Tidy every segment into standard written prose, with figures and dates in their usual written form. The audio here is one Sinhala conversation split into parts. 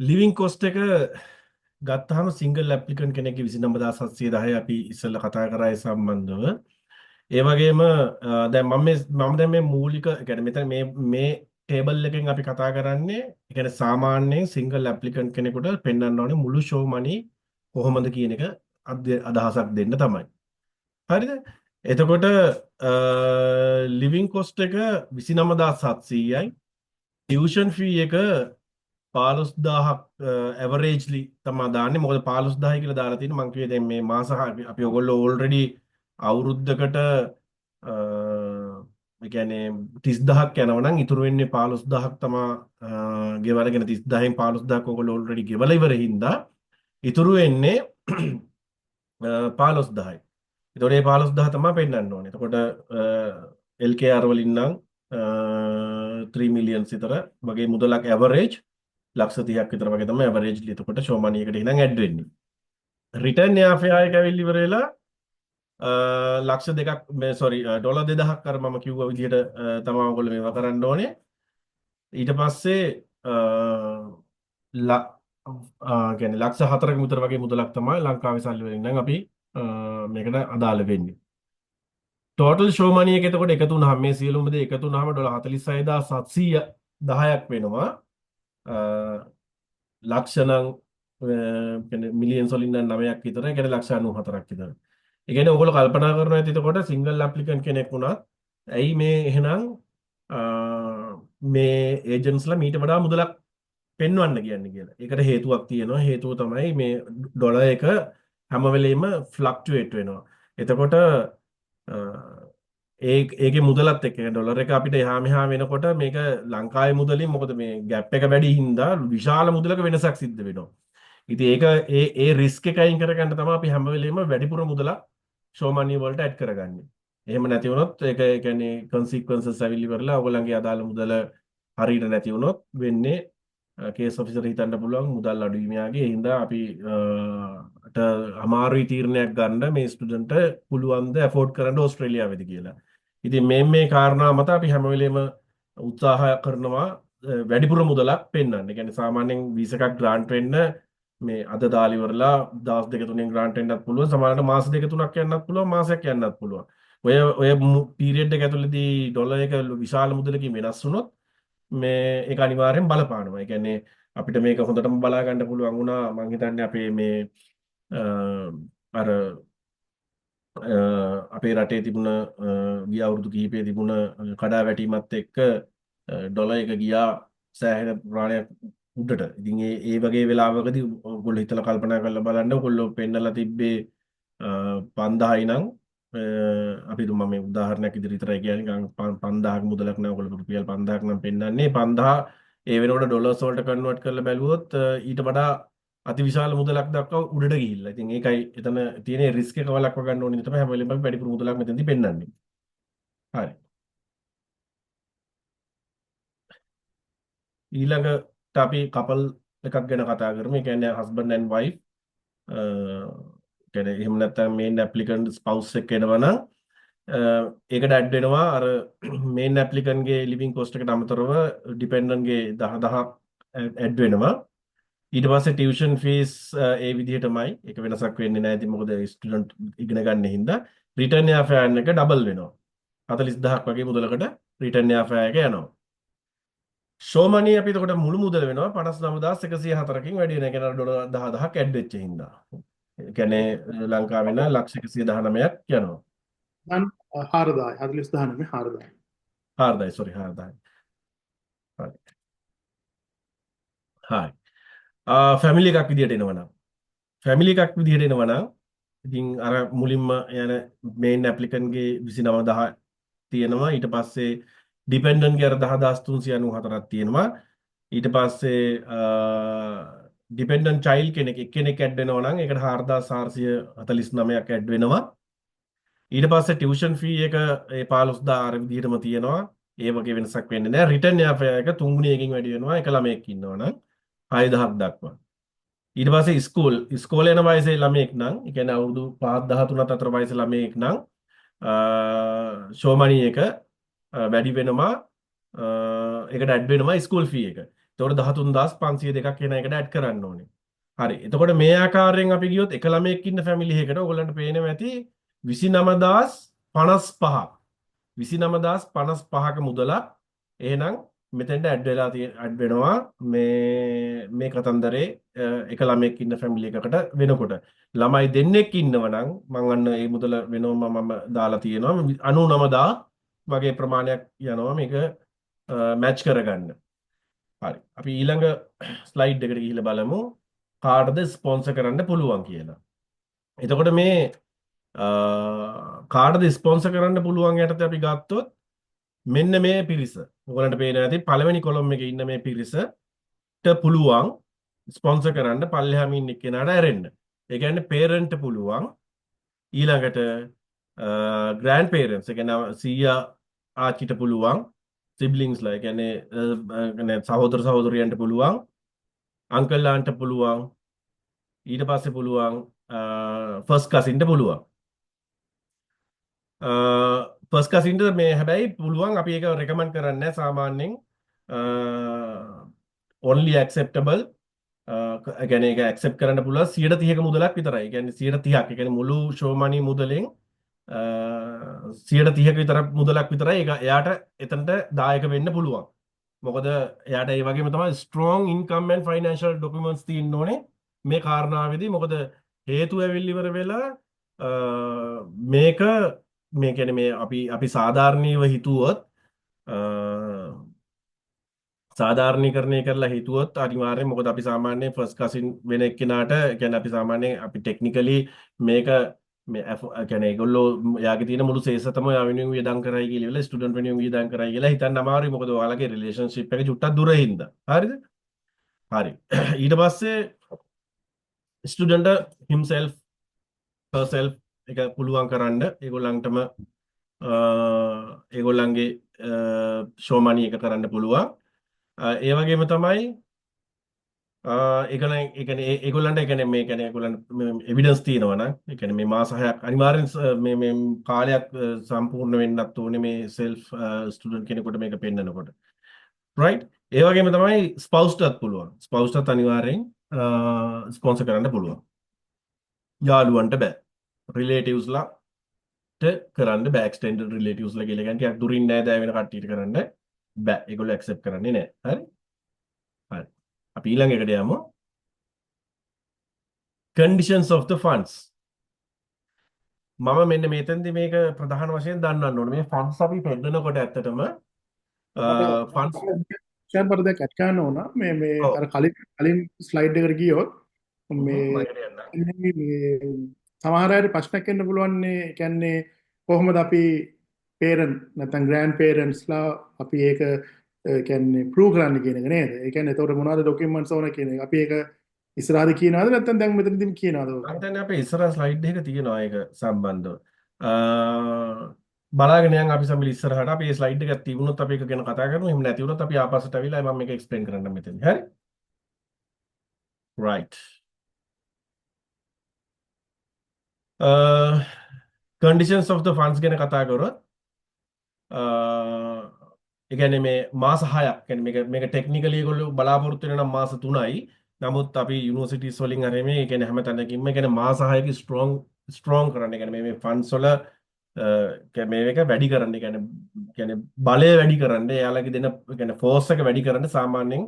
ලිවිං කොස්ට් එක ගත්තාම සිංගල් ඇප්ලිකන්ට් කෙනෙක්ගේ 29710 අපි ඉස්සෙල්ලා කතා කරා ඒ සම්බන්ධව. ඒ වගේම දැන් මම දැන් මේ මූලික يعني මෙතන මේ ටේබල් එකෙන් අපි කතා කරන්නේ ඒ කියන්නේ සාමාන්‍යයෙන් සිංගල් ඇප්ලිකන්ට් කෙනෙකුට පෙන්වන්න ඕනේ මුළු ෂෝ මනි කොහොමද කියන එක අදහසක් දෙන්න තමයි. හරිද? එතකොට ලිවිං කොස්ට් එක 29700යි. ටියුෂන් ෆී එක 15000ක් ඇවරේජ්ලි තමයි දාන්නේ. මොකද 15000 කියලා දාලා තියෙන්නේ මං කිව්වේ දැන් මේ මාස අපි ඔයගොල්ලෝ ඕල්රෙඩි අවුරුද්දකට ඒ කියන්නේ 30000ක් යනවා නම් ඉතුරු වෙන්නේ 15000ක් තමයි ගෙවලගෙන 30000න් 15000ක් ඔයගොල්ලෝ ඕල්රෙඩි ගෙවලා ඉවර හින්දා ඉතුරු වෙන්නේ 15000යි. ඒතකොට මේ 15000 තමයි පෙන්වන්න ඕනේ. එතකොට LKR වලින් නම් 3 මිලියන් විතර වගේ මුදලක් ඇවරේජ් ලක්ෂ 30ක් විතර වගේ තමයි ඇවරේජ්ලි එතකොට ෂෝ මනි එකට ඉඳන් ඇඩ් වෙන්නේ. රිටර්න් යාෆේ ආයක ඇවිල්ලි ඉවර වෙලා ලක්ෂ දෙකක් මේ සෝරි ඩොලර් 2000ක් අර මම කිව්වා විදිහට තමයි ඔයගොල්ලෝ මේවා කරන්න ඕනේ. ඊට පස්සේ කියන්නේ ලක්ෂ 4ක විතර වගේ මුදලක් තමයි ලංකාවේ සල්ලි වලින් නම් අපි මේකට අදාළ වෙන්නේ. ටෝටල් ෂෝ මනි එක එතකොට එකතු වුණාම මේ සියලුම දේ එකතු වුණාම ඩොලර් 46710ක් වෙනවා. ලක්ෂණං මිලියන් වලින් නම් 9ක් විතර. ඒ කියන්නේ ලක්ෂ 94ක් විතර. ඒ කියන්නේ ඔයගොල්ලෝ කල්පනා කරනවා ඇති එතකොට සිංගල් ඇප්ලිකන්ට් කෙනෙක් වුණත් ඇයි මේ එහෙනම් මේ ඒජන්ට්ස්ලා මීට වඩා මුදලක් පෙන්වන්න කියන්නේ කියලා. ඒකට හේතුවක් තියෙනවා. හේතුව තමයි මේ ඩොලර් එක හැම වෙලෙම ෆ්ලක්චුවේට් වෙනවා. එතකොට ඒකේ මුදලත් එක්ක ඩොලර් එක අපිට එහා මෙහා වෙනකොට මේක ලංකාවේ මුදලින් මොකද මේ ગેප් එක වැඩි හින්දා විශාල මුදලක වෙනසක් සිද්ධ වෙනවා. ඉතින් ඒක ඒ රිස්ක් එක අයින් කරගන්න තමයි අපි හැම වෙලෙම වැඩිපුර මුදලක් ෂෝ මනි වලට ඇඩ් කරගන්නේ. එහෙම නැති වුණොත් ඒක ඒ කියන්නේ consequences ඇවිල්ලි කරලා ඔයගොල්ලන්ගේ අදාළ මුදල හරියට නැති වුණොත් වෙන්නේ කේස් ඔෆිසර් හිතන්න පුළුවන් මුදල් අඩුයි මෙයාගේ. ඒ හින්දා අපි අමාරුයි තීරණයක් ගන්න මේ ස්ටුඩන්ට් පුළුවන් ද ඇෆෝඩ් කරන්න ඕස්ට්‍රේලියාවේදී කියලා. ඉතින් මේ කාරණා මත අපි හැම වෙලේම උත්සාහ කරනවා වැඩිපුර මුදලක් පෙන්වන්න. ඒ කියන්නේ සාමාන්‍යයෙන් වීසා එකක් ග්‍රාන්ට් වෙන්න මේ අද දාලි වරලා දවස් දෙක තුනෙන් ග්‍රාන්ට් වෙන්නත් පුළුවන්. සමහරවිට මාස දෙක තුනක් යන්නත් පුළුවන්, මාසයක් යන්නත් පුළුවන්. ඔය පීරියඩ් එක ඇතුළතදී ඩොලර් එක විශාල මුදලකින් වෙනස් වුණොත් මේ ඒක අනිවාර්යෙන් බලපානවා. ඒ කියන්නේ අපිට මේක හොඳටම බලා ගන්න පුළුවන් වුණා මම හිතන්නේ අපේ මේ අර අපේ රටේ තිබුණ ගිය අවුරුදු කිහිපයේ තිබුණ කඩා වැටීමත් එක්ක ඩොලර් එක ගියා සෑහෙන ප්‍රමාණයක් උඩට. ඉතින් ඒ වගේ වෙලාවකදී ඔයගොල්ලෝ හිතලා කල්පනා කරලා බලන්න ඔයගොල්ලෝ පෙන්නලා තිබ්බේ 5000යි නම් අපි දුම මේ උදාහරණයක් ඉදිරියට කියන්නේ 5000ක මුදලක් නම් ඔයගොල්ලෝ රුපියල් 5000ක් නම් පෙන්නන්නේ 5000 ඒ වෙනකොට ඩොලර්ස් වලට කන්වර්ට් කරලා බැලුවොත් ඊට වඩා අතිවිශාල මුදලක් දක්වා උඩට ගිහිල්ලා. ඉතින් ඒකයි එතන තියෙන රිස්ක් එක වළක්වා ගන්න ඕනේ තමයි හැම වෙලෙම අපි වැඩිපුර මුදලක් මෙතනදී පෙන්වන්නේ. හරි. ඊළඟට අපි කපල් එකක් ගැන කතා කරමු. ඒ කියන්නේ husband and wife. කියන්නේ එහෙම නැත්නම් මේන් ඇප්ලිකන්ට් ස්පවුස් එක එනවා නම් ඒකට ඇඩ් වෙනවා අර මේන් ඇප්ලිකන්ට්ගේ ලිවිං කොස්ට් එකට අමතරව ඩිපෙන්ඩන්ට්ගේ 10000ක් ඇඩ් වෙනවා. ඊට පස්සේ ටියුෂන් ෆීස් ඒ විදිහටමයි. ඒක වෙනසක් වෙන්නේ නැහැ. ඉතින් මොකද ස්ටුඩන්ට් ඉගෙන ගන්න හින්දා රිටර්න් යා ෆෑන් එක ඩබල් වෙනවා. 40000ක් වගේ මුදලකට රිටර්න් යා ෆෑ එක යනවා. ෂෝ මනි අපි එතකොට මුළු මුදල වෙනවා 59104කින් වැඩි වෙන. ඒ කියන්නේ ඩොලර් 10000ක් ඇඩ් වෙච්ච හින්දා. ඒ කියන්නේ ලංකාවේ නම් ලක්ෂ 119ක් යනවා. දැන් 4000 40000 4000 4යි සෝරි 4යි. හරි. හරි. ෆැමිලි එකක් විදිහට එනවනම් ෆැමිලි එකක් විදිහට එනවනම් ඉතින් අර මුලින්ම යන මේන් ඇප්ලිකන්ට්ගේ 29000 තියෙනවා. ඊට පස්සේ ඩිපෙන්ඩන්ට්ගේ අර 10394ක් තියෙනවා. ඊට පස්සේ ඩිපෙන්ඩන්ට් චයිල්ඩ් කෙනෙක් එක්කෙනෙක් ඇඩ් වෙනවා නම් ඒකට 4449ක් ඇඩ් වෙනවා. ඊට පස්සේ ටියුෂන් ෆී එක ඒ 15000 අර විදිහටම තියෙනවා. ඒ වගේ වෙනසක් වෙන්නේ නැහැ. රිටර්න් යාෆේ එක තුන්ගුණය එකකින් වැඩි වෙනවා. එක ළමයෙක් ඉන්නවා නම් 6000ක් දක්වා. ඊට පස්සේ ඉස්කෝලේ යන වයසේ ළමයෙක් නම් ඒ කියන්නේ අවුරුදු 5 13 අතර වයසේ ළමයෙක් නම් ෂෝ මනි එක වැඩි වෙනවා. ඒකට ඇඩ් වෙනවා ස්කූල් ෆී එක. එතකොට 13502ක් කියන එකට ඇඩ් කරන්න ඕනේ. හරි. එතකොට මේ ආකාරයෙන් අපි ගියොත් එක ළමයෙක් ඉන්න ෆැමිලි එකකට ඔයගොල්ලන්ට පේනවා ඇති 29055. 29055ක මුදලක් එහෙනම් මෙතෙන්ට ඇඩ් වෙනවා මේ කතන්දරේ එක ළමයෙක් ඉන්න ෆැමිලි එකකට වෙනකොට ළමයි දෙන්නෙක් ඉන්නව නම් මම අන්න ඒ මුදල වෙනවම මම දාලා තියෙනවා 99000 වගේ ප්‍රමාණයක් යනවා මේක මැච් කරගන්න. හරි. අපි ඊළඟ ස්ලයිඩ් එකට ගිහිල්ලා බලමු කාටද ස්පොන්සර් කරන්න පුළුවන් කියලා. එතකොට මේ කාටද ස්පොන්සර් කරන්න පුළුවන් යටතේ අපි ගත්තොත් මෙන්න මේ පිරිස. ඔයගලන්ට පේනවා ඇති පළවෙනි කොලම් එකේ ඉන්න මේ පිරිසට පුළුවන් ස්පොන්සර් කරන්න පල්ලෙහාම ඉන්න කෙනාට ඇරෙන්න. ඒ කියන්නේ පේරන්ට් පුළුවන් ඊළඟට ග්‍රෑන්ඩ් පේරන්ට්ස් ඒ කියන්නේ සීයා ආච්චිට පුළුවන් සිබ්ලින්ස්ලා ඒ කියන්නේ සහෝදර සහෝදරියන්ට පුළුවන් අංකල් ආන්ට පුළුවන් ඊට පස්සේ පුළුවන් ෆස්ට් කසින්ට පුළුවන් ෆස්ට් කසින්ට මේ හැබැයි පුළුවන් අපි ඒක රෙකමන්ඩ් කරන්නේ නැහැ සාමාන්‍යයෙන් only acceptable ඒ කියන්නේ ඒක accept කරන්න පුළුවන් 130ක මුදලක් විතරයි. ඒ කියන්නේ 130ක්. ඒ කියන්නේ මුළු show money මුදලෙන් 130ක විතර මුදලක් විතරයි ඒක එයාට එතනට දායක වෙන්න පුළුවන්. මොකද එයාට ඒ වගේම තමයි strong income and financial documents තියෙන්න ඕනේ මේ කාරණාවේදී. මොකද හේතු ඇවිල්ලි ඉවර වෙලා මේක මේ කියන්නේ මේ අපි සාධාරණීව හිතුවොත් සාධාරණීකරණය කරලා හිතුවොත් අනිවාර්යෙන් මොකද අපි සාමාන්‍යයෙන් ෆස්ට් කසින් වෙන එක්කෙනාට කියන්නේ අපි සාමාන්‍යයෙන් අපි ටෙක්නිකලි මේක මේ කියන්නේ ඒගොල්ලෝ යාගේ තියෙන මුළු සේසතම යා වෙනුවෙන් වියදම් කරයි කියලා ඉවල ස්ටුඩන්ට් වෙනුවෙන් වියදම් කරයි කියලා හිතන්න අමාරුයි මොකද ඔයාලගේ රිලේෂන්ෂිප් එක චුට්ටක් දුර හින්දා හරිද හරි ඊට පස්සේ ස්ටුඩන්ට් himself herself එක පුළුවන් කරන්න ඒගොල්ලන්ටම ඒගොල්ලන්ගේ show money එක කරන්න පුළුවන් ඒ වගේම තමයි ඒගොල්ලන්ට ඒ කියන්නේ මේ කියන්නේ ඒගොල්ලන්ට එවිඩන්ස් තියෙනවා නම් ඒ කියන්නේ මේ මාස 6ක් අනිවාර්යෙන් මේ කාලයක් සම්පූර්ණ වෙන්නත් ඕනේ මේ සෙල්ෆ් ස්ටුඩන්ට් කෙනෙකුට මේක පෙන්නනකොට රයිට් ඒ වගේම තමයි ස්පවුස්ටත් පුළුවන් ස්පවුස්ටත් අනිවාර්යෙන් ස්පොන්සර් කරන්න පුළුවන් යාළුවන්ට බෑ රිලේටිව්ස්ලාට කරන්න බෑ එක්ස්ටෙන්ඩඩ් රිලේටිව්ස්ලා කියලා කියන්නේ ටිකක් දුරින් නෑ දෑ වෙන කට්ටියට කරන්න බෑ ඒගොල්ලෝ ඇක්සෙප්ට් කරන්නේ නෑ හරි හරි අපි ඊළඟ එකට යමු conditions of the funds මම මෙන්න මෙතෙන්දී මේක ප්‍රධාන වශයෙන් දන්වන්න ඕනේ මේ funds අපි පෙන්නනකොට ඇත්තටම funds ෂෙයාර් පරදයක් ඇඩ් කරන්න ඕන මේ ඔව් අර කලින් ස්ලයිඩ් එකට ගියොත් මේ මම එකට යන්නම් සමහර අයට ප්‍රශ්නයක් එන්න පුළුවන් නේ කියන්නේ කොහොමද අපි පේරන්ට් නැත්නම් ග්‍රෑන්ඩ් පේරන්ට්ස්ලා අපි ඒක කියන්නේ ප්‍රූව් කරන්න කියන එක නේද? ඒ කියන්නේ එතකොට මොනවද ડોකියුමන්ට්ස් ඕන කියන එක. අපි ඒක ඉස්සරහද කියනවාද නැත්නම් දැන් මෙතනදී කියනවාද? මම හිතන්නේ අපේ ඉස්සරහ ස්ලයිඩ් එකක තියෙනවා ඒක සම්බන්ධව බලාගෙන යන් අපි සම්මිල ඉස්සරහට අපි මේ ස්ලයිඩ් එකක් තිබුණොත් අපි ඒක ගැන කතා කරමු. එහෙම නැති වුණොත් අපි ආපස්සට අවිලා මම මේක එක්ස්ප්ලেইন කරන්න මෙතනදී. හරි? right conditions of the funds ගැන කතා කරොත් ඒ කියන්නේ මේ මාස 6ක් කියන්නේ මේක ටෙක්නිකලි ඒගොල්ලෝ බලාපොරොත්තු වෙන නම් මාස 3යි. නමුත් අපි යුනිවර්සිටිස් වලින් හරි මේ කියන්නේ හැම තැනකින්ම ඒ කියන්නේ මාස 6ක ස්ට්‍රෝං කරන්න. ඒ කියන්නේ මේ ෆන්ඩ්ස් වල මේක වැඩි කරන්න. ඒ කියන්නේ බලය වැඩි කරන්න. එයාලගේ දෙන කියන්නේ ෆෝර්ස් එක වැඩි කරන්න සාමාන්‍යයෙන්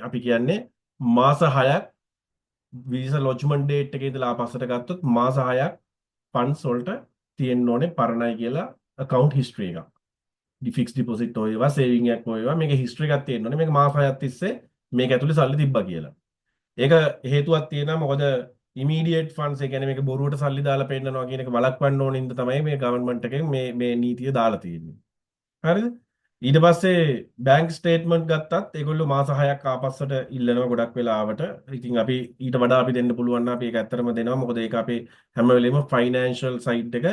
අපි කියන්නේ මාස 6ක් වීසා ලොජ්මන්ට් ඩේට් එකේ ඉඳලා ආපස්සට ගත්තොත් මාස 6ක් ෆන්ඩ්ස් වලට තියෙන්න ඕනේ පරණයි කියලා account history එකක්. ෆික්ස් ඩිපොසිට් හෝ ඒවා සේවිං එකක් හෝ ඒවා මේක හිස්ටරි එකක් තියෙන්න ඕනේ මේක මාස 6ක් තිස්සේ මේක ඇතුලේ සල්ලි තිබ්බා කියලා. ඒක හේතුවක් තියෙනවා මොකද ඉමීඩියට් ෆන්ඩ්ස් ඒ කියන්නේ මේක බොරුවට සල්ලි දාලා පෙන්නනවා කියන එක වළක්වන්න ඕන ඉඳ තමයි මේ ගවර්න්මන්ට් එකෙන් මේ නීතිය දාලා තියෙන්නේ. හරිද? ඊට පස්සේ බැංක් ස්ටේට්මන්ට් ගත්තත් ඒගොල්ලෝ මාස 6ක් ආපස්සට ඉල්ලනවා ගොඩක් වෙලාවට. ඉතින් අපි ඊට වඩා අපි දෙන්න පුළුවන් නම් අපි ඒක ඇත්තටම දෙනවා. මොකද ඒක අපේ හැම වෙලෙම ෆයිනෑන්ෂල් සයිඩ් එක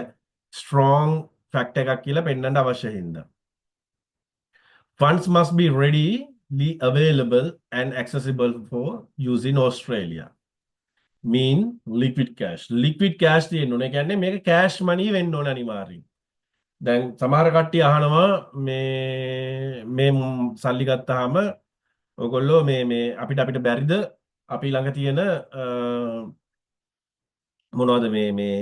ස්ට්‍රෝං ෆැක්ට් එකක් කියලා පෙන්වන්න අවශ්‍ය හින්දා. Funds must be readily available and accessible for use in Australia. Mean liquid cash. Liquid cash තියෙන්න ඕනේ. කියන්නේ මේක cash money වෙන්න ඕන අනිවාර්යෙන්. දැන් සමහර කට්ටිය අහනවා මේ සල්ලි ගත්තාම ඔයගොල්ලෝ මේ අපිට බැරිද අපි ළඟ තියෙන මොනවද මේ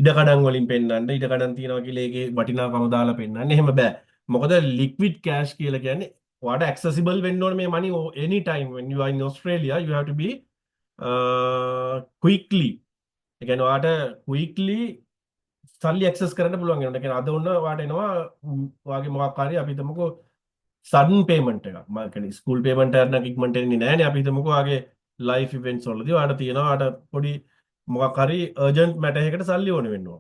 ඉඩකඩම් වලින් පෙන්වන්න ඉඩකඩම් තියනවා කියලා ඒකේ වටිනාකම දාලා පෙන්වන්න එහෙම බෑ. මොකද ලික්විඩ් කෑෂ් කියලා කියන්නේ ඔයාලට ඇක්සසිබල් වෙන්න ඕනේ මේ money any time when you are in Australia you have to be quickly. ඒ කියන්නේ ඔයාලට quickly සල්ලි ඇක්සස් කරන්න පුළුවන් වෙනවා. ඒ කියන්නේ අද ඔන්න ඔයාලට එනවා ඔයාගේ මොකක් හරි අපි හිතමුකෝ සඩන් පේමන්ට් එකක්. මම කියන්නේ ස්කූල් පේමන්ට් එකක් නම් ඉක්මනට එන්නේ නැහැ නේ. අපි හිතමුකෝ ඔයාගේ ලයිෆ් ඉවෙන්ට්ස් වලදී ඔයාලට තියෙනවා ඔයාලට පොඩි මොකක් හරි අර්ජන්ට් මැටර් එකකට සල්ලි ඕනේ වෙනවා.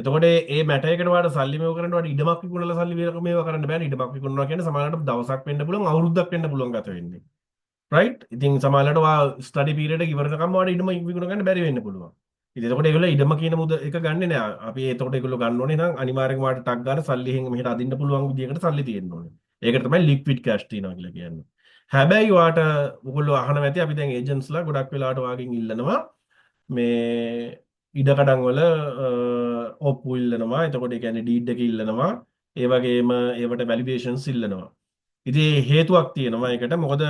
එතකොට ඒ මැටර් එකට ඔයාලට සල්ලි මේව කරන්න ඔයාලට ඉඩමක් විකුණලා සල්ලි මේව කරන්න බෑනේ. ඉඩමක් විකුණනවා කියන්නේ සමහරවිට දවසක් වෙන්න පුළුවන් අවුරුද්දක් වෙන්න පුළුවන් ගත වෙන්නේ. රයිට්? ඉතින් සමහරවිට ඔයා ස්ටඩි පීරියඩ් එක ඉවරනකම් ඔයාලට ඉඩම විකුණ ගන්න බැරි වෙන්න පුළුවන්. ඉතින් එතකොට ඒගොල්ලෝ ඉඩම කියන මුද එක ගන්නෙ නෑ. අපි එතකොට ඒගොල්ලෝ ගන්න ඕනේ නම් අනිවාර්යෙන්ම ඔයාලට ටක් ගාලා සල්ලි එහෙන් මෙහෙට අදින්න පුළුවන් විදියකට සල්ලි තියෙන්න ඕනේ. ඒකට තමයි ලික්විඩ් කෑෂ් තියනවා කියලා කියන්නේ. හැබැයි ඔයාට ඔයගොල්ලෝ අහන නැති අපි දැන් ඒජන්ට්ස්ලා ගොඩක් වෙලාවට ඔයාගෙන් ඉල්ලනවා මේ ඉඩකඩම් වල ඔප්පු ඉල්ලනවා. එතකොට ඒ කියන්නේ ඩීඩ් එක ඉල්ලනවා. ඒ වගේම ඒවට වැලිඩේෂන්ස් ඉල්ලනවා. ඉතින් හේතුවක් තියෙනවා ඒකට. මොකද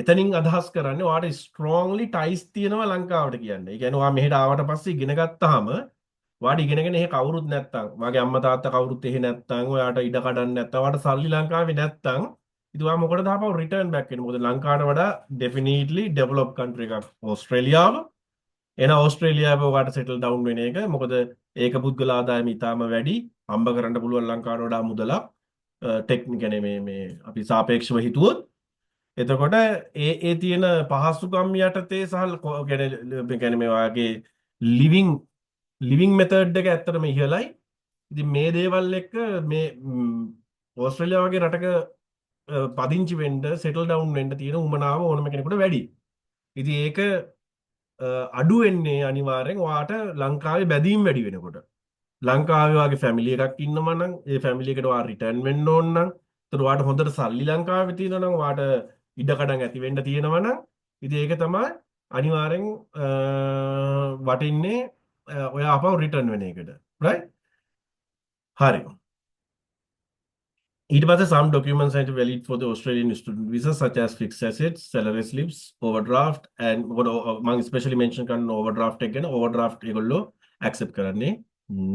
එතනින් අදහස් කරන්නේ ඔයාට ස්ට්‍රෝංලි ටයිස් තියෙනවා ලංකාවට කියන්නේ. ඒ කියන්නේ ඔයා මෙහෙට ආවට පස්සේ ඉගෙන ගත්තාම ඔයාට ඉගෙනගෙන එහෙ කවුරුත් නැත්තම්, ඔයාගේ අම්මා තාත්තා කවුරුත් එහෙ නැත්තම්, ඔයාට ඉඩ කඩන්න නැත්තම්, ඔයාට සල්ලි ලංකාවේ නැත්තම්, ඉතින් ඔයා මොකටද ආපහු රිටර්න් බෑක් වෙන්නේ? මොකද ලංකාවට වඩා ඩෙෆිනිට්ලි ඩෙවලොප් කන්ට්‍රි එකක් ඕස්ට්‍රේලියාව. එන ඕස්ට්‍රේලියාව ඔයාට සෙටල් ඩවුන් වෙන එක. මොකද ඒක පුද්ගල ආදායම ඉතාම වැඩි. හම්බ කරන්න පුළුවන් ලංකාවට වඩා මුදලක්. ටෙක්නික් කියන්නේ මේ අපි සාපේක්ෂව හිතුවොත් එතකොට ඒ තියෙන පහසුකම් යටතේ කියන්නේ මේ වාගේ ලිවිං මෙතඩ් එක ඇත්තටම ඉහළයි. ඉතින් මේ දේවල් එක්ක මේ ඕස්ට්‍රේලියාව වගේ රටක පදිංචි වෙන්න සෙටල් ඩවුන් වෙන්න තියෙන උමනාව ඕනම කෙනෙකුට වැඩි. ඉතින් ඒක අඩු වෙන්නේ අනිවාර්යෙන් ඔයාට ලංකාවේ බැදීම් වැඩි වෙනකොට. ලංකාවේ වගේ ෆැමිලි එකක් ඉන්නවා නම් ඒ ෆැමිලි එකට ඔයා රිටර්න් වෙන්න ඕන නම් එතකොට ඔයාට හොඳට සල්ලි ලංකාවේ තියෙනවා නම් ඔයාට ඉඩකඩම් ඇති වෙන්න තියෙනවා නම් ඉතින් ඒක තමයි අනිවාර්යෙන් වටින්නේ ඔයා අපව රිටර්න් වෙන එකට. right? හරි. ඊට පස්සේ some documents are valid for the Australian student visa such as fixed assets, salary slips, overdraft and මම especially mention කරන overdraft එක ගැන overdraft ඒගොල්ලෝ accept කරන්නේ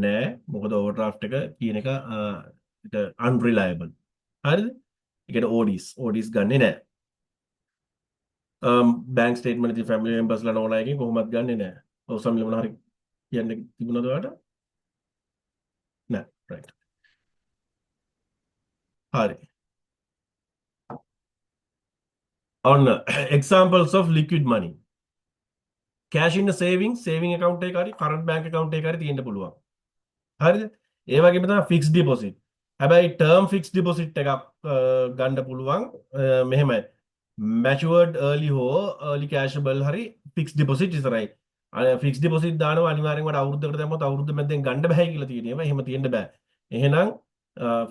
නෑ. මොකද overdraft එක කියන එක unreliable. හරිද? ඒ කියන්නේ ODs ගන්නෙ නෑ. බැංක් ස්ටේට්මන්ට් ඉතින් ෆැමිලි මෙම්බර්ස්ලා නෝන එකකින් කොහොමවත් ගන්නෙ නෑ. ඔව් සම්ලි මොනවා හරි කියන්න තිබුණාද ඔයාලට? නෑ. right. හරි. ඔන්න examples of liquid money. cash in a saving account එකක හරි current bank account එකක හරි තියෙන්න පුළුවන්. හරිද? ඒ වගේම තමයි fixed deposit. හැබැයි term fixed deposit එකක් ගන්න පුළුවන් මෙහෙමයි. matured early හෝ early cashable හරි fixed deposit ඉතරයි. fixed deposit දානවා අනිවාර්යෙන්ම වඩා අවුරුද්දකට දැම්මොත් අවුරුද්ද මැද්දෙන් ගන්න බෑ කියලා තියෙනවා. එහෙම තියෙන්න බෑ. එහෙනම්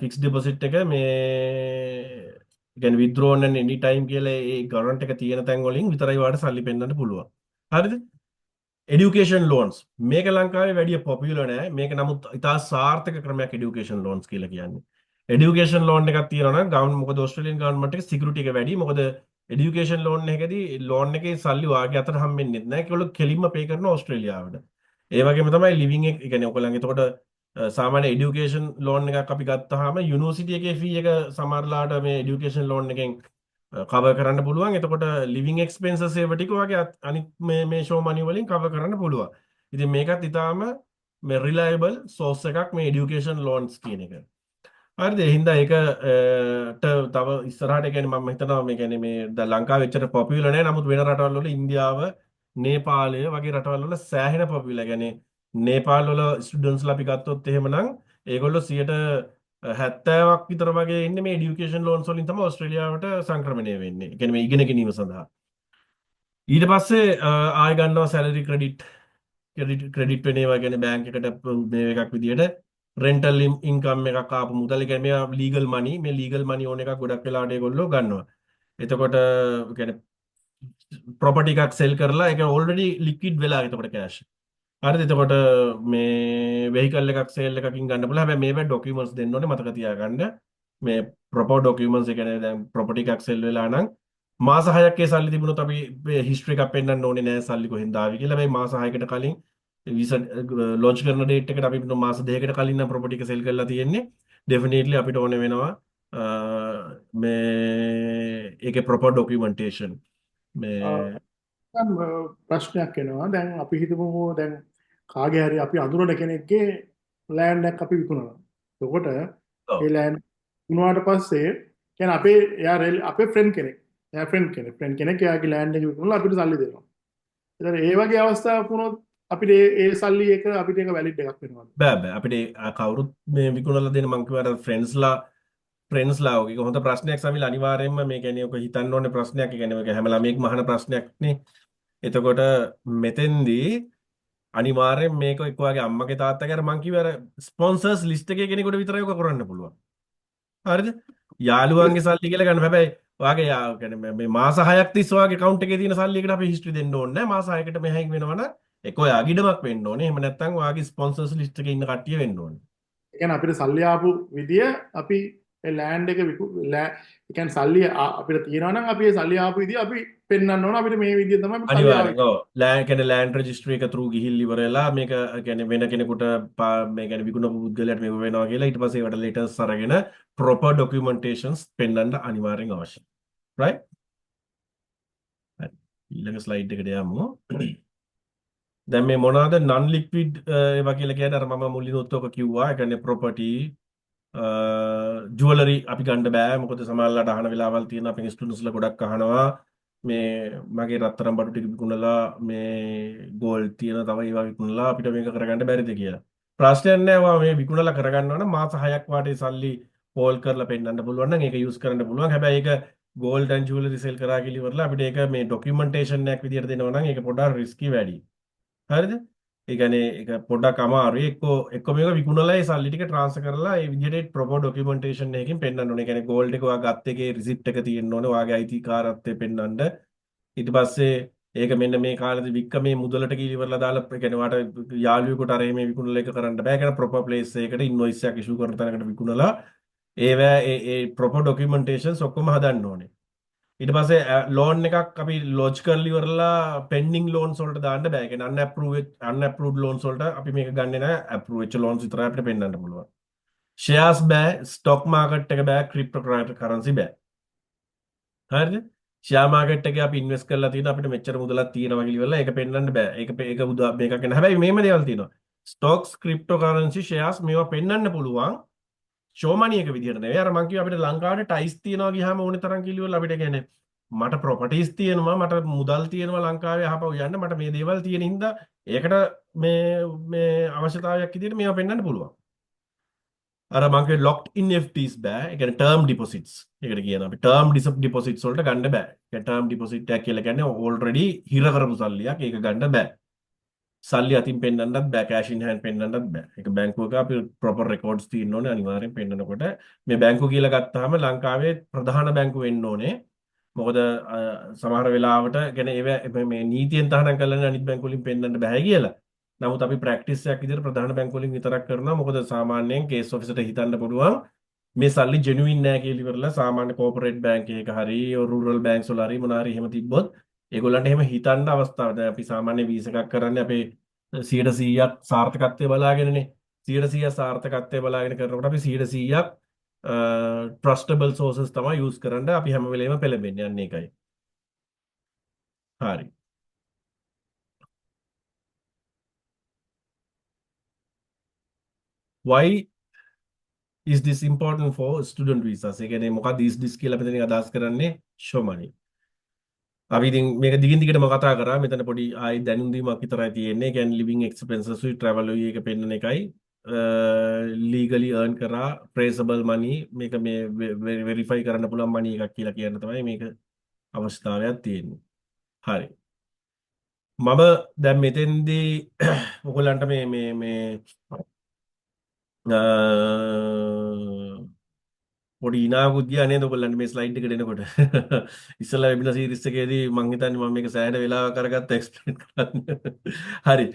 fixed deposit එක මේ කියන්නේ withdrawn and any time කියලා ඒ ගරන්ට් එක තියෙන තැන් වලින් විතරයි ඔයාලට සල්ලි පෙන්නන්න පුළුවන්. හරිද? education loans මේක ලංකාවේ වැඩි පොපියුලර් නෑ. මේක නමුත් ඉතා සාර්ථක ක්‍රමයක් education loans කියලා කියන්නේ. education loan එකක් තියෙනවා නම් මොකද ඕස්ට්‍රේලියන් ගවර්න්මන්ට් එකේ සිකියුරිටි එක වැඩි. මොකද education loan එකකදී loan එකේ සල්ලි වාගේ අතට හම්බෙන්නේ නැහැ. ඒකවල කෙලින්ම pay කරනවා ඕස්ට්‍රේලියාවට. ඒ වගේම තමයි living එක කියන්නේ ඔයගොල්ලන්ගේ එතකොට සාමාන්‍ය education loan එකක් අපි ගත්තාම යුනිවර්සිටි එකේ fee එක සමහරලාට මේ education loan එකෙන් cover කරන්න පුළුවන්. එතකොට living expenses ඒව ටික වගේ අනිත් මේ show money වලින් cover කරන්න පුළුවන්. ඉතින් මේකත් ඊටාම මේ reliable source එකක් මේ education loans කියන එක. හරිද? ඒ හින්දා ඒකට තව ඉස්සරහට කියන්නේ මම හිතනවා මේ කියන්නේ මේ ලංකාවේ එච්චර පොපියුලර් නැහැ. නමුත් වෙන රටවල් වල ඉන්දියාව, නේපාලය වගේ රටවල් වල සෑහෙන පොපියුලර්. කියන්නේ නේපාල් වල ස්ටුඩන්ට්ස්ලා අපි ගත්තොත් එහෙමනම් ඒගොල්ලෝ 70ක් විතර වගේ ඉන්නේ මේ এডুকেෂන් ලෝන්ස් වලින් තමයි ඕස්ට්‍රේලියාවට සංක්‍රමණය වෙන්නේ. ඒ කියන්නේ මේ ඉගෙන ගැනීම සඳහා. ඊට පස්සේ ආය ගන්නවා සැලරි ක්‍රෙඩිට් වෙන ඒවා කියන්නේ බැංක් එකට මේ එකක් විදියට රෙන්ටල් ඉන්කම් එකක් ආපු මුදල්. ඒ කියන්නේ මේවා ලීගල් මනි. මේ ලීගල් මනි ඕන එකක් ගොඩක් වෙලාවට ඒගොල්ලෝ ගන්නවා. එතකොට කියන්නේ ප්‍රොපර්ටි එකක් සෙල් කරලා ඒක ඕල්රෙඩි ලික්විඩ් වෙලා එතකොට කෑෂ්. හරිද? එතකොට මේ වෙහිකල් එකක් සේල් එකකින් ගන්න පුළුවන්. හැබැයි මේවා ඩොකියුමන්ට්ස් දෙන්න ඕනේ මතක තියාගන්න. මේ ප්‍රොපර් ඩොකියුමන්ට්ස් ඒ කියන්නේ දැන් ප්‍රොපර්ටි එකක් සෙල් වෙලා නම් මාස 6ක් ඒ සල්ලි තිබුණොත් අපි හිස්ටරි එකක් පෙන්වන්න ඕනේ නෑ සල්ලි කොහෙන්ද ආවේ කියලා. හැබැයි මාස 6කට කලින් වීසා ලොන්ච් කරන ඩේට් එකට අපි මාස 2කට කලින් නම් ප්‍රොපර්ටි එක සෙල් කරලා තියෙන්නේ. ඩෙෆිනිට්ලි අපිට ඕනේ වෙනවා මේ ඒකේ ප්‍රොපර් ડોකියුමන්ටේෂන් මේ ප්‍රශ්නයක් එනවා. දැන් අපි හිතමු දැන් කාගේ හරි අපි අඳුරන කෙනෙක්ගේ ලෑන්ඩ් එකක් අපි විකුණනවා. එතකොට ඔව් ඒ ලෑන්ඩ් විකුණුවාට පස්සේ කියන්නේ අපේ අපේ ෆ්‍රෙන්ඩ් කෙනෙක්. එයා ෆ්‍රෙන්ඩ් කෙනෙක් එයාගේ ලෑන්ඩ් එක විකුණලා අපිට සල්ලි දෙනවා. ඒතර ඒ වගේ අවස්ථාවක් වුණොත් අපිට ඒ සල්ලි එක අපිට ඒක වැලිඩ් එකක් වෙනවා. බෑ බෑ අපිට කවුරුත් මේ විකුණලා දෙන මං කිව්වට ෆ්‍රෙන්ඩ්ස්ලා ඔක හොඳ ප්‍රශ්නයක් සමිල අනිවාර්යයෙන්ම මේ කියන්නේ ඔක හිතන්න ඕනේ ප්‍රශ්නයක්. ඒ කියන්නේ ඔක හැම ළමයෙක්ම අහන ප්‍රශ්නයක් නේ. එතකොට මෙතෙන්දී අනිවාර්යෙන් මේක එක්ක වගේ අම්මගේ තාත්තගේ අර මං කිව්ව අර ස්පොන්සර්ස් ලිස්ට් එකේ කෙනෙකුට විතරයි ඔක කරන්න පුළුවන්. හරිද? යාළුවන්ගේ සල්ලි කියලා ගන්න. හැබැයි ඔයාගේ කියන්නේ මේ මාස 6ක් තිස්සේ ඔයාගේ account එකේ තියෙන සල්ලි එකට අපි history දෙන්න ඕනේ නැහැ. මාස 6කට මෙහෙන් වෙනවනම් ඒක ඔයාගේ ඉඩමක් වෙන්න ඕනේ. එහෙම නැත්නම් ඔයාගේ ස්පොන්සර්ස් ලිස්ට් එකේ ඉන්න කට්ටිය වෙන්න ඕනේ. ඒ කියන්නේ අපිට සල්ලි ආපු විදිය අපි ඒ ලෑන්ඩ් එක ඒ කියන්නේ සල්ලි අපිට තියෙනවා නම් අපි ඒ සල්ලි ආපු විදිය අපි පෙන්වන්න ඕන අපිට මේ විදිය තමයි අපිට සල්ලි ආවේ. අනිවාර්යෙන් ඔව් ලෑන්ඩ් රෙජිස්ට්‍රි එක through ගිහිල්ලා ඉවරලා මේක කියන්නේ වෙන කෙනෙකුට මේ කියන්නේ විකුණපු පුද්ගලයාට මේක වෙනවා කියලා ඊට පස්සේ ඒකට ලෙටර්ස් අරගෙන proper documentations පෙන්වන්න අනිවාර්යෙන් අවශ්‍යයි. right? හරි. ඊළඟ ස්ලයිඩ් එකට යමු. දැන් මේ මොනවාද non liquid ඒවා කියලා කියන්නේ අර මම මුලිනුත් ඔක කිව්වා. ඒ කියන්නේ property ජුවලරි අපි ගන්න බෑ. මොකද සමහරවිට අහන වෙලාවල් තියෙන අපේ ස්ටුඩන්ට්ස්ලා ගොඩක් අහනවා මේ මගේ රත්තරන් බඩු ටික විකුණලා මේ ගෝල්ඩ් තියෙන තව ඒවා විකුණලා අපිට මේක කරගන්න බැරිද කියලා. ප්‍රශ්නයක් නෑ. ඔයා මේ විකුණලා කරගන්නවා නම් මාස 6ක් වාටේ සල්ලි පෝල් කරලා පෙන්නන්න පුළුවන් නම් ඒක යූස් කරන්න පුළුවන්. හැබැයි ඒක ගෝල්ඩ් ඇන්ඩ් ජුවලරි සෙල් කරා කියලා ඉවරලා අපිට ඒක මේ ડોකියුමන්ටේෂන් එකක් විදියට දෙනවා නම් ඒක පොඩ්ඩක් රිස්කි වැඩි. හරිද? ඒ කියන්නේ ඒක පොඩ්ඩක් අමාරුයි. එක්ක මේක විකුණලා ඒ සල්ලි ටික ට්‍රාන්ස්ෆර් කරලා ඒ විදිහට ප්‍රොපර් ડોකියුමන්ටේෂන් එකකින් පෙන්නන්න ඕනේ. ඒ කියන්නේ ගෝල්ඩ් එක ඔයා ගත්ත එකේ රිසිට් එක තියෙන්න ඕනේ. ඔයාගේ IT කාර්යත්වය පෙන්නන්න. ඊට පස්සේ ඒක මෙන්න මේ කාලෙදි වික්ක මේ මුදලට කීලිවරලා දාලා ඒ කියන්නේ ඔයාට යාළුවෙකුට අර මේ විකුණලා එක කරන්න බෑ. ඒ කියන්නේ ප්‍රොපර් ප්ලේස් එකකට ඉන්වොයිස් එකක් ඉෂුව කරන තැනකට විකුණලා ඒවා ඒ ප්‍රොපර් ડોකියුමන්ටේෂන්ස් ඔක්කොම හදන්න ඕනේ. ඊට පස්සේ ලෝන් එකක් අපි ලොජ් කරලා ඉවරලා පෙන්ඩිං ලෝන්ස් වලට දාන්න බෑ. ඒ කියන්නේ අන්ඇප්රූව්ඩ් ලෝන්ස් වලට අපි මේක ගන්නෙ නෑ. ඇප්‍රූව් වෙච්ච ලෝන්ස් විතරයි අපිට පෙන්වන්න පුළුවන්. ෂෙයාර්ස් බෑ, ස්ටොක් මාකට් එක බෑ, ක්‍රිප්ටෝ කරන්සි බෑ. හරිද? ෂෙයා මාකට් එකේ අපි ඉන්වෙස්ට් කරලා තියෙන අපිට මෙච්චර මුදලක් තියෙනවා කියලා ඉවරලා ඒක පෙන්වන්න බෑ. ඒක උදා මේකක් නෑ. හැබැයි මේම දේවල් තියෙනවා. ස්ටොක්ස්, ක්‍රිප්ටෝ කරන්සි, ෂෙයාර්ස් මේවා පෙන්වන්න පුළුවන්. ෂෝමනි එක විදිහට නෙවෙයි. අර මං කිව්වා අපිට ලංකාවේ ටයිස් තියනවා ගියාම ඕනේ තරම් කිලිවල අපිට කියන්නේ මට ප්‍රොපර්ටිස් තියෙනවා මට මුදල් තියෙනවා ලංකාවේ අහපව යන්න මට මේ දේවල් තියෙන හින්දා ඒකට මේ අවශ්‍යතාවයක් විදිහට මේවා පෙන්වන්න පුළුවන්. අර මං කිව්වේ locked in FTs බෑ. ඒ කියන්නේ term deposits. ඒකට කියන අපි term deposits වලට ගන්න බෑ. ඒ term deposit එකක් කියලා කියන්නේ already හිර කරපු සල්ලියක්. ඒක ගන්න බෑ. සල්ලි අතින් පෙන්වන්නත් බෑ කෑෂ් ඉන් හෑන්ඩ් පෙන්වන්නත් බෑ. ඒක බැංකුවක අපි ප්‍රොපර් රෙකෝඩ්ස් තියෙන්න ඕනේ අනිවාර්යෙන් පෙන්වනකොට. මේ බැංකුව කියලා ගත්තාම ලංකාවේ ප්‍රධාන බැංකුව වෙන්න ඕනේ. මොකද සමහර වෙලාවට කියන්නේ ඒව මේ නීතියෙන් තහනම් කරලා අනිත් බැංකු වලින් පෙන්වන්න බෑ කියලා. නමුත් අපි ප්‍රැක්ටිස් එකක් විදිහට ප්‍රධාන බැංකු වලින් විතරක් කරනවා. මොකද සාමාන්‍යයෙන් කේස් ඔෆිසර්ට හිතන්න පුළුවන් මේ සල්ලි ජෙනුයින් නෑ කියලා ඉවරලා සාමාන්‍ය කෝපරේට් බැංක් එකක හරි රූරල් බැංක්ස් වල හරි මොනාරි එහෙම තිබ්බොත් ඒගොල්ලන්ට එහෙම හිතන්න අවස්ථාවක්. දැන් අපි සාමාන්‍ය වීස එකක් කරන්නේ අපේ 100%ක් සාර්ථකත්වය බලාගෙනනේ. 100% සාර්ථකත්වය බලාගෙන කරනකොට අපි 100%ක් trustable sources තමයි use කරන්න අපි හැම වෙලේම පෙළඹෙන්නේ. යන්නේ ඒකයි. හරි. Why is this important for student visas? ඒ කියන්නේ මොකක්ද is this කියලා මෙතනින් අදහස් කරන්නේ show money. අපි ඉතින් මේක දිගින් දිගටම කතා කරා. මෙතන පොඩි ආයි දැනුම් දීමක් විතරයි තියෙන්නේ. ඒ කියන්නේ living expenses උයි travel උයි එක පෙන්නන එකයි. legally earn කරා traceable money මේක මේ verify කරන්න පුළුවන් money එකක් කියලා කියන්න තමයි මේක අවශ්‍යතාවයක් තියෙන්නේ. හරි. මම දැන් මෙතෙන්දී ඔයගොල්ලන්ට මේ පොඩි ඉනාකුත් ගියා නේද ඔයගොල්ලන්ට මේ ස්ලයිඩ් එකට එනකොට. ඉස්සෙල්ලා වෙබිනාර් සීරීස් එකේදී මම හිතන්නේ මම මේක සෑහෙන වෙලාවක් කරගත්ත එක්ස්ප්ලেইন කරන්න. හරි.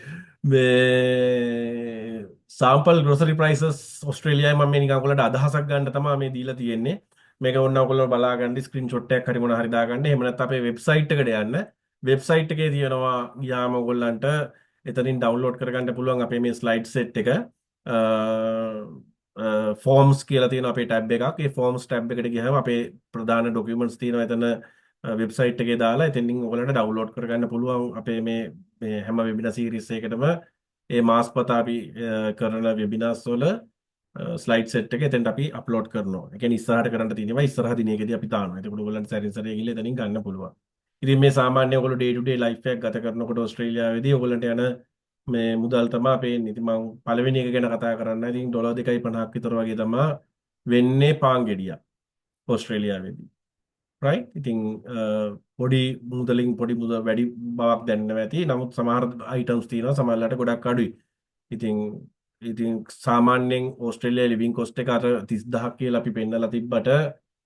මේ sample grocery prices ඕස්ට්‍රේලියාවේ මම මේ නිකන් ඔයගොල්ලන්ට අදහසක් ගන්න තමයි මේ දීලා තියෙන්නේ. මේක ඕන ඔයගොල්ලෝ බලාගන්න ස්ක්‍රීන්ෂොට් එකක් හරි මොනවා හරි දාගන්න. එහෙම නැත්නම් අපේ වෙබ්සයිට් එකට යන්න. වෙබ්සයිට් එකේ තියෙනවා ගියාම ඔයගොල්ලන්ට එතනින් ඩවුන්ලෝඩ් කරගන්න පුළුවන් අපේ මේ ස්ලයිඩ් සෙට් එක. ෆෝම්ස් කියලා තියෙන අපේ ටැබ් එකක්. ඒ ෆෝම්ස් ටැබ් එකට ගියාම අපේ ප්‍රධාන ඩොකියුමන්ට්ස් තියෙනවා එතන වෙබ්සයිට් එකේ දාලා එතනින් ඔයගොල්ලන්ට ඩවුන්ලෝඩ් කරගන්න පුළුවන් අපේ මේ හැම වෙබිනාර් සීරීස් එකකටම ඒ මාස්පත අපි කරන වෙබිනාර්ස් වල ස්ලයිඩ් සෙට් එක එතෙන්ට අපි අප්ලෝඩ් කරනවා. ඒ කියන්නේ ඉස්සරහට කරන්න තියෙනවා ඉස්සරහ දිනයකදී අපි දානවා. එතකොට ඔයගොල්ලන්ට සැරින් සැරේ ගිහලා එතනින් ගන්න පුළුවන්. ඉතින් මේ සාමාන්‍ය ඔයගොල්ලෝ ඩේ ටු ඩේ ලයිෆ් එකක් ගත කරනකොට ඕස්ට්‍රේලියාවේදී ඔයගොල්ලන්ට යන මේ මුදල් තමයි පේන්නේ. ඉතින් මම පළවෙනි එක ගැන කතා කරන්න. ඉතින් $2.50ක් විතර වගේ තමයි වෙන්නේ පාන් ගෙඩියක් ඕස්ට්‍රේලියාවේදී. right ඉතින් පොඩි මුදලින් පොඩි මුදල් වැඩි බවක් දැනෙනවා ඇති. නමුත් සමහර items තියෙනවා සමහරලාට ගොඩක් අඩුයි. ඉතින් ඉතින් සාමාන්‍යයෙන් ඕස්ට්‍රේලියාවේ ලිවිං කොස්ට් එක අර 30000ක් කියලා අපි පෙන්නලා තිබ්බට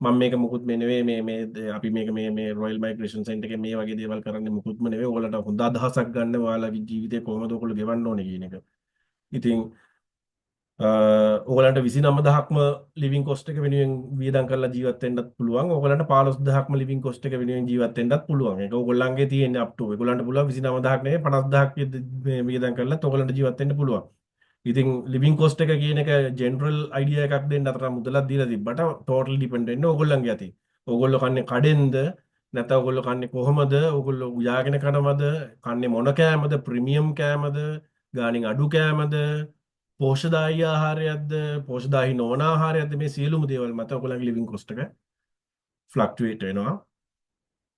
මම මේක මුකුත් මේ නෙවෙයි මේ අපි මේ රොයල් මයිග්‍රේෂන් සෙන්ටර් එකේ මේ වගේ දේවල් කරන්නේ මුකුත්ම නෙවෙයි. ඕගොල්ලන්ට හොඳ අදහසක් ගන්න ඔයාලගේ ජීවිතේ කොහොමද ඔයගොල්ලෝ ගෙවන්න ඕනේ කියන එක. ඉතින් ඕගලන්ට 29000ක්ම ලිවිං කොස්ට් එක වෙනුවෙන් වියදම් කරලා ජීවත් වෙන්නත් පුළුවන්. ඕගලන්ට 15000ක්ම ලිවිං කොස්ට් එක වෙනුවෙන් ජීවත් වෙන්නත් පුළුවන්. ඒක ඕගොල්ලන්ගේ තියෙන up to. ඒගොල්ලන්ට පුළුවන් 29000ක් නෙවෙයි 50000ක් වියදම් කරලත් ඕගලන්ට ජීවත් වෙන්න පුළුවන්. ඉතින් ලිවිං කොස්ට් එක කියන එක ජෙනරල් අයිඩියා එකක් දෙන්න අතර මුදලක් දීලා තිබ්බට ටෝටලි ඩිපෙන්ඩ් වෙන්නේ ඕගොල්ලන්ගේ අතින්. ඕගොල්ලෝ කන්නේ කඩෙන්ද නැත්නම් ඕගොල්ලෝ කන්නේ කොහමද? ඕගොල්ලෝ උයාගෙන කනවද? කන්නේ මොන කෑමද? ප්‍රීමියම් කෑමද? ගානින් අඩු කෑමද? පෝෂ්‍යදායී ආහාරයක්ද පෝෂ්‍යදායී නොවන ආහාරයක්ද මේ සියලුම දේවල් මත ඔයගොල්ලන්ගේ ලිවිං කොස්ට් එක ෆ්ලක්චුවේට් වෙනවා.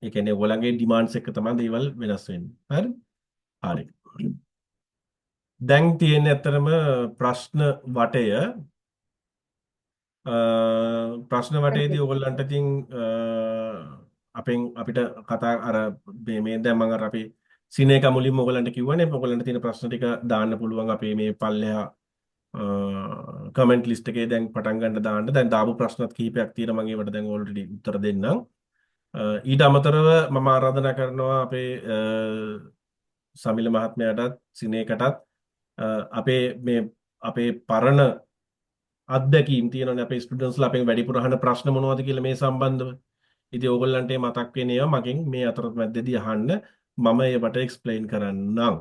ඒ කියන්නේ ඔයගොල්ලන්ගේ ඩිමාන්ඩ්ස් එක තමයි දේවල් වෙනස් වෙන්නේ. හරි. හරි. දැන් තියෙන ඇත්තරම ප්‍රශ්න වටය. ප්‍රශ්න වටේදී ඔයගොල්ලන්ට ඉතින් අපිට කතා අර මේ දැන් මම අර අපි සිනේක මුලින්ම ඔයගොල්ලන්ට කිව්වනේ ඔයගොල්ලන්ට තියෙන ප්‍රශ්න ටික දාන්න පුළුවන් අපේ මේ පල්ලෙහා කමෙන්ට් ලිස්ට් එකේ දැන් පටන් ගන්න දාන්න. දැන් දාපු ප්‍රශ්නත් කිහිපයක් තියෙනවා මම ඒවට දැන් ඔල්රෙඩි උත්තර දෙන්නම්. ඊට අමතරව මම ආරාධනා කරනවා අපේ සමිල මහත්මයාටත් සිනේකටත් අපේ පරණ අත්දැකීම් තියෙනවානේ අපේ ස්ටුඩන්ට්ස්ලා අපෙන් වැඩිපුර අහන ප්‍රශ්න මොනවද කියලා මේ සම්බන්ධව. ඉතින් ඕගොල්ලන්ට මතක් වෙන ඒවා මගෙන් මේ අතරමැදදී අහන්න මම ඒවට එක්ස්ප්ලেইন කරන්නම්.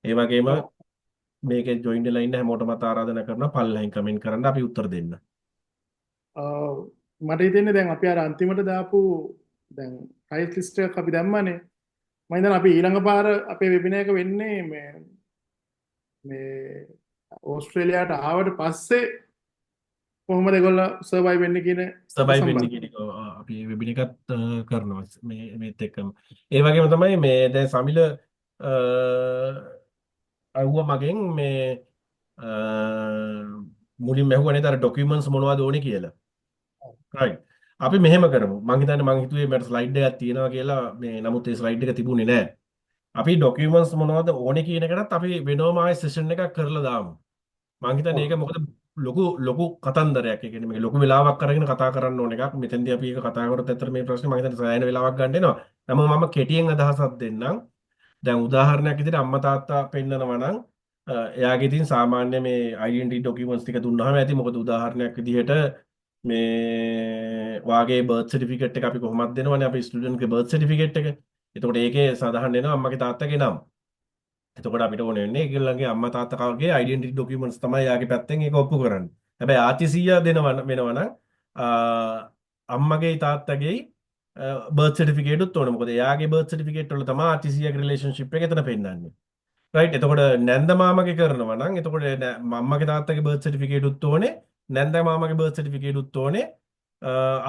ඒ වගේම මේකේ ජොයින් වෙලා ඉන්න හැමෝටම ආරාධනා කරනවා පල්ලෙහින් කමෙන්ට් කරන්න අපි උත්තර දෙන්න. මට හිතෙන්නේ දැන් අපි අර අන්තිමට දාපු දැන් ප්‍රයිස් ලිස්ට් එක අපි දැම්මනේ. මම හිතන්නේ අපි ඊළඟ පාර අපේ වෙබිනාර් එක වෙන්නේ මේ ඕස්ට්‍රේලියාවට ආවට පස්සේ කොහොමද ඒගොල්ලෝ සර්වයිව් වෙන්නේ කියන සර්වයිව් වෙන්නේ කියන එක අපි වෙබින එකත් කරනවා මේත් එක්කම. ඒ වගේම තමයි මේ දැන් සමිල අහුවා මගෙන් මේ මුලින්ම ඇහුවා නේද අර ડોකියුමන්ට්ස් මොනවද ඕනේ කියලා. right අපි මෙහෙම කරමු. මං හිතුවේ මට ස්ලයිඩ් එකක් තියෙනවා කියලා මේ නමුත් ඒ ස්ලයිඩ් එක තිබුණේ නැහැ. අපි ડોකියුමන්ට්ස් මොනවද ඕනේ කියන එකටත් අපි වෙනම ආයෙ සෙෂන් එකක් කරලා දාමු. මං හිතන්නේ ඒක මොකද ලොකු කතන්දරයක්. ඒ කියන්නේ මේක ලොකු වෙලාවක් අරගෙන කතා කරන්න ඕන එකක්. මෙතෙන්දී අපි ඒක කතා කරොත් ඇත්තට මේ ප්‍රශ්නේ මං හිතන්නේ සෑහෙන වෙලාවක් ගන්න වෙනවා. නමුත් මම කෙටියෙන් අදහසක් දෙන්නම්. දැන් උදාහරණයක් විදිහට අම්මා තාත්තා පෙන්නනවා නම් එයාගේ ඉතින් සාමාන්‍ය මේ ඩෙන්ටිටි ડોකියුමන්ට්ස් ටික දුන්නාම ඇති. මොකද උදාහරණයක් විදිහට මේ වාගේ බර්ත් සර්ටිෆිකේට් එක අපි කොහොමද දෙනවනේ අපි ස්ටුඩන්ට්ගේ බර්ත් සර්ටිෆිකේට් එක. එතකොට ඒකේ සඳහන් වෙනවා අම්මගේ තාත්තගේ නම. එතකොට අපිට ඕනේ වෙන්නේ ඒගොල්ලන්ගේ අම්මා තාත්තාගේ ඩෙන්ටිටි ડોකියුමන්ට්ස් තමයි යාගේ පැත්තෙන් ඒක ඔප්පු කරන්නේ. හැබැයි ආච්චි සීයා වෙනවනම් අම්මගේ තාත්තගේ බර්ත් සර්ටිෆිකේට් උත් ඕනේ. මොකද එයාගේ බර්ත් සර්ටිෆිකේට් වල තමයි ආච්චි සීයාගේ රිලේෂන්ෂිප් එක එතන පෙන්නන්නේ. රයිට් එතකොට නැන්ද මාමගේ කරනවා නම් එතකොට අම්මගේ තාත්තගේ බර්ත් සර්ටිෆිකේට් උත් ඕනේ. නැන්ද මාමගේ බර්ත් සර්ටිෆිකේට් උත් ඕනේ.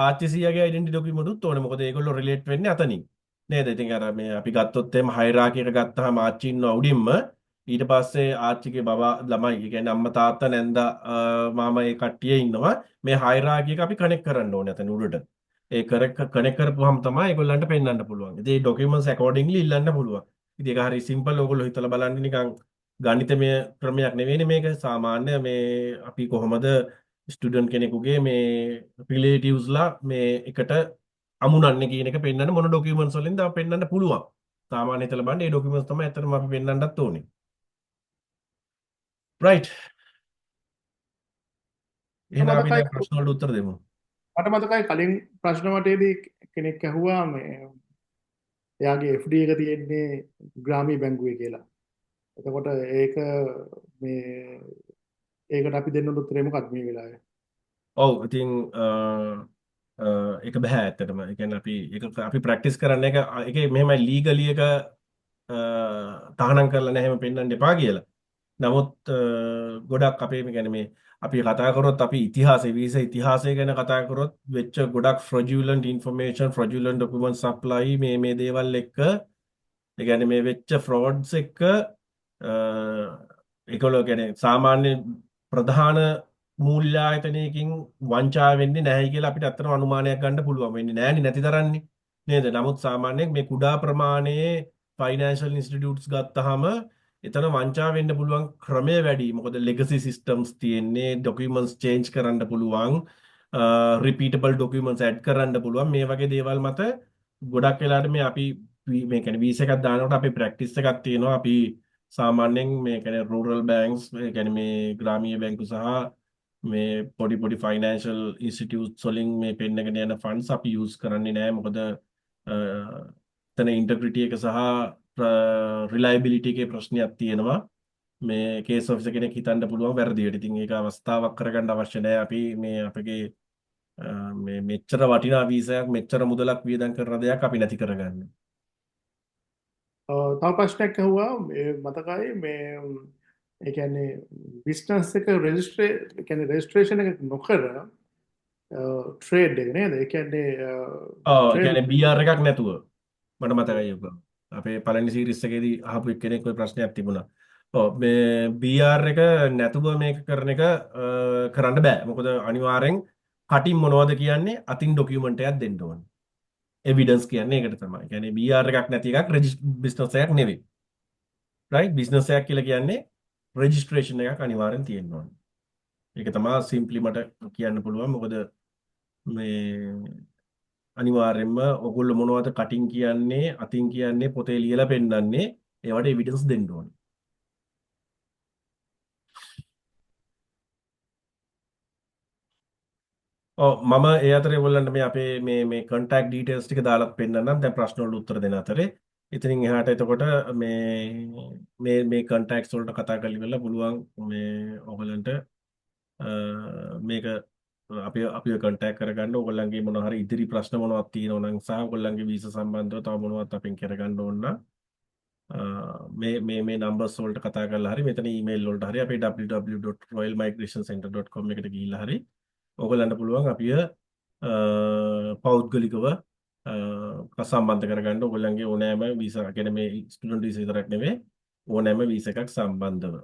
ආච්චි සීයාගේ ඩෙන්ටිටි ડોකියුමන්ට් උත් ඕනේ. මොකද ඒගොල්ලෝ රිලේට් වෙන්නේ අතනින්. නේද? ඉතින් අර මේ අපි ගත්තොත් එහෙම හයිරාකි එක ගත්තාම ආච්චි ඉන්නවා උඩින්ම ඊට පස්සේ ආච්චිගේ බබා ළමයි ඒ කියන්නේ අම්මා තාත්තා නැන්දා මාමා ඒ කට්ටිය ඉන්නවා. මේ හයිරාකි එක අපි කනෙක්ට් කරන්න ඕනේ අතන උඩට. ඒ කනෙක්ට් කරපුවාම තමයි ඒගොල්ලන්ට පෙන්වන්න පුළුවන්. ඉතින් මේ ડોකියුමන්ට්ස් ඇකෝඩින්ග්ලි ඉල්ලන්න පුළුවන්. ඉතින් ඒක හරි සිම්පල්. ඕගොල්ලෝ හිතලා බලන්න නිකන් ගණිතමය ක්‍රමයක් නෙවෙයිනේ මේක. සාමාන්‍ය මේ අපි කොහොමද ස්ටුඩන්ට් කෙනෙකුගේ මේ රිලේටිව්ස්ලා මේ එකට අමුණන්නේ කියන එක පෙන්වන්න මොන ડોකියුමන්ට්ස් වලින්ද අපි පෙන්වන්න පුළුවන්. සාමාන්‍ය හිතලා බලන්න මේ ડોකියුමන්ට්ස් තමයි ඇත්තටම අපි පෙන්වන්නත් ඕනේ. right එහෙනම් අපි දැන් ප්‍රශ්න වලට උත්තර දෙමු. මට මතකයි කලින් ප්‍රශ්න වටේදී කෙනෙක් ඇහුවා මේ එයාගේ FD එක තියෙන්නේ ග්‍රාමීය බැංකුවේ කියලා. එතකොට ඒක මේ ඒකට අපි දෙන්න උත්තරේ මොකක්ද මේ වෙලාවේ? ඔව් ඉතින් ඒක බෑ ඇත්තටම. ඒ කියන්නේ අපි ප්‍රැක්ටිස් කරන්න එක ඒකේ මෙහෙමයි ලීගලි එක තහනම් කරලා නැහැ එහෙම පෙන්වන්න එපා කියලා. නමුත් ගොඩක් අපේ මේ කියන්නේ මේ අපි කතා කරොත් අපි ඉතිහාසය වීසා ඉතිහාසය ගැන කතා කරොත් වෙච්ච ගොඩක් fraudulent information fraudulent document supply මේ දේවල් එක්ක ඒ කියන්නේ මේ වෙච්ච frauds එක්ක ඒගොල්ලෝ කියන්නේ සාමාන්‍ය ප්‍රධාන මූල්‍ය ආයතනයකින් වංචා වෙන්නේ නැහැ කියලා අපිට අත්තම අනුමානයක් ගන්න පුළුවන් වෙන්නේ නැහෙනි නැති තරන්නේ නේද? නමුත් සාමාන්‍යයෙන් මේ කුඩා ප්‍රමාණයේ ෆයිනෑන්ෂල් ඉන්ස්ටිටියුට්ස් ගත්තාම එතන වංචා වෙන්න පුළුවන් ක්‍රමය වැඩි. මොකද legacy systems තියෙන්නේ, documents change කරන්න පුළුවන්, repeatable documents add කරන්න පුළුවන්. මේ වගේ දේවල් මත ගොඩක් වෙලාට මේ අපි මේ කියන්නේ වීසා එකක් දානකොට අපි ප්‍රැක්ටිස් එකක් තියෙනවා. අපි සාමාන්‍යයෙන් මේ කියන්නේ rural banks, මේ කියන්නේ මේ ග්‍රාමීය බැංකු සහ මේ පොඩි ෆයිනෑන්ෂල් ඉන්ස්ටිටියුට්ස් වලින් මේ පෙන්නගෙන යන ෆන්ඩ්ස් අපි යූස් කරන්නේ නැහැ. මොකද එතන ඉන්ටග්‍රිටි එක සහ රිලයබිලිටි එකේ ප්‍රශ්නයක් තියෙනවා. මේ කේස් ඔෆිසර් කෙනෙක් හිතන්න පුළුවන් වැරදියට. ඉතින් ඒක අවස්ථාවක් කරගන්න අවශ්‍ය නැහැ. අපි මේ අපගේ මේ මෙච්චර වටිනා වීසාවක් මෙච්චර මුදලක් වියදම් කරන දෙයක් අපි නැති කරගන්න. තව ප්‍රශ්නයක් ඇහුවා මේ මතකයි මේ ඒ කියන්නේ බිස්නස් එක රෙජිස්ට්‍රේෂන් එක නොකර ට්‍රේඩ් එක නේද? ඒ කියන්නේ ඔව් ට්‍රේඩ් කියන්නේ BR එකක් නැතුව මට මතකයි ඔක. අපේ පළවෙනි සීරීස් එකේදී අහපු එක්කෙනෙක් ওই ප්‍රශ්නයක් තිබුණා. ඔව් මේ BR එක නැතුව මේක කරන එක කරන්න බෑ. මොකද අනිවාර්යෙන් කටින් මොනවද කියන්නේ අතින් ඩොකියුමන්ට් එකක් දෙන්න ඕනේ. එවිඩන්ස් කියන්නේ ඒකට තමයි. කියන්නේ BR එකක් නැති එකක් බිස්නස් එකක් නෙවෙයි. රයිට් බිස්නස් එකක් කියලා කියන්නේ රෙජිස්ට්‍රේෂන් එකක් අනිවාර්යෙන් තියෙන්න ඕනේ. ඒක තමයි සිම්පලි මට කියන්න පුළුවන්. මොකද මේ අනිවාර්යයෙන්ම ඔගොල්ලෝ මොනවද කටින් කියන්නේ අතින් කියන්නේ පොතේ ලියලා පෙන්නන්නේ ඒවට එවිඩන්ස් දෙන්න ඕනේ. ඔව් මම ඒ අතරේ ඔයගොල්ලන්ට මේ අපේ මේ contact details ටික දාලා පෙන්නන්නම් දැන් ප්‍රශ්න වලට උත්තර දෙන අතරේ. ඉතින් එහාට එතකොට මේ contacts වලට කතා කරලා ඉවරලා පුළුවන් මේ ඔයගොල්ලන්ට මේක අපිව contact කරගන්න ඔයගොල්ලන්ගේ මොන හරි ඉදිරි ප්‍රශ්න මොනවද තියෙනවා නම් සහ ඔයගොල්ලන්ගේ වීසා සම්බන්ධව තව මොනවද අපෙන් කරගන්න ඕන නම් මේ නම්බර්ස් වලට කතා කරලා හරි මෙතන ඊමේල් වලට හරි අපේ www.royalmigrationcenter.com එකට ගිහිල්ලා හරි ඔයගොල්ලන්ට පුළුවන් අපිව පෞද්ගලිකව සම්බන්ධ කරගන්න ඔයගොල්ලන්ගේ ඕනෑම වීසා කියන්නේ මේ ස්ටුඩන්ට් වීසා විතරක් නෙමෙයි ඕනෑම වීසා එකක් සම්බන්ධව.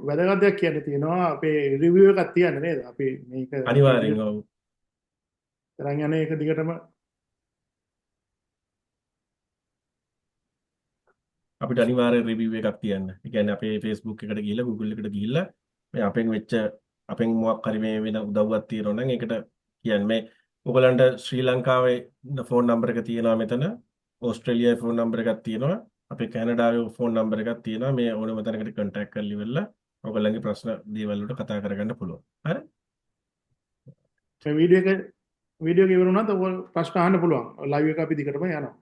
වැදගත් දෙයක් කියන්න තියෙනවා අපේ රිවිව් එකක් තියන්න නේද? අපි මේක අනිවාර්යෙන් ඔව්. තරන් යන එක දිගටම අපිට අනිවාර්යෙන් රිවිව් එකක් තියන්න. ඒ කියන්නේ අපේ Facebook එකට ගිහිල්ලා Google එකට ගිහිල්ලා මේ අපෙන් මොකක් හරි මේ වෙන උදව්වක් තියෙනවා නම් ඒකට කියන්නේ මේ ඔයගලන්ට ශ්‍රී ලංකාවේ ෆෝන් නම්බර් එක තියෙනවා මෙතන. ඕස්ට්‍රේලියාවේ ෆෝන් නම්බර් එකක් තියෙනවා. අපේ කැනඩාවේ ෆෝන් නම්බර් එකක් තියෙනවා. මේ ඕනම තැනකට කන්ටැක්ට් කරලා ඉවරලා ඔයගලන්ගේ ප්‍රශ්න දේවල් වලට කතා කරගන්න පුළුවන්. හරි? මේ වීඩියෝ එක ඉවර වුණාත් ඔය ප්‍රශ්න අහන්න පුළුවන්. ලයිව් එක අපි දිගටම යනවා.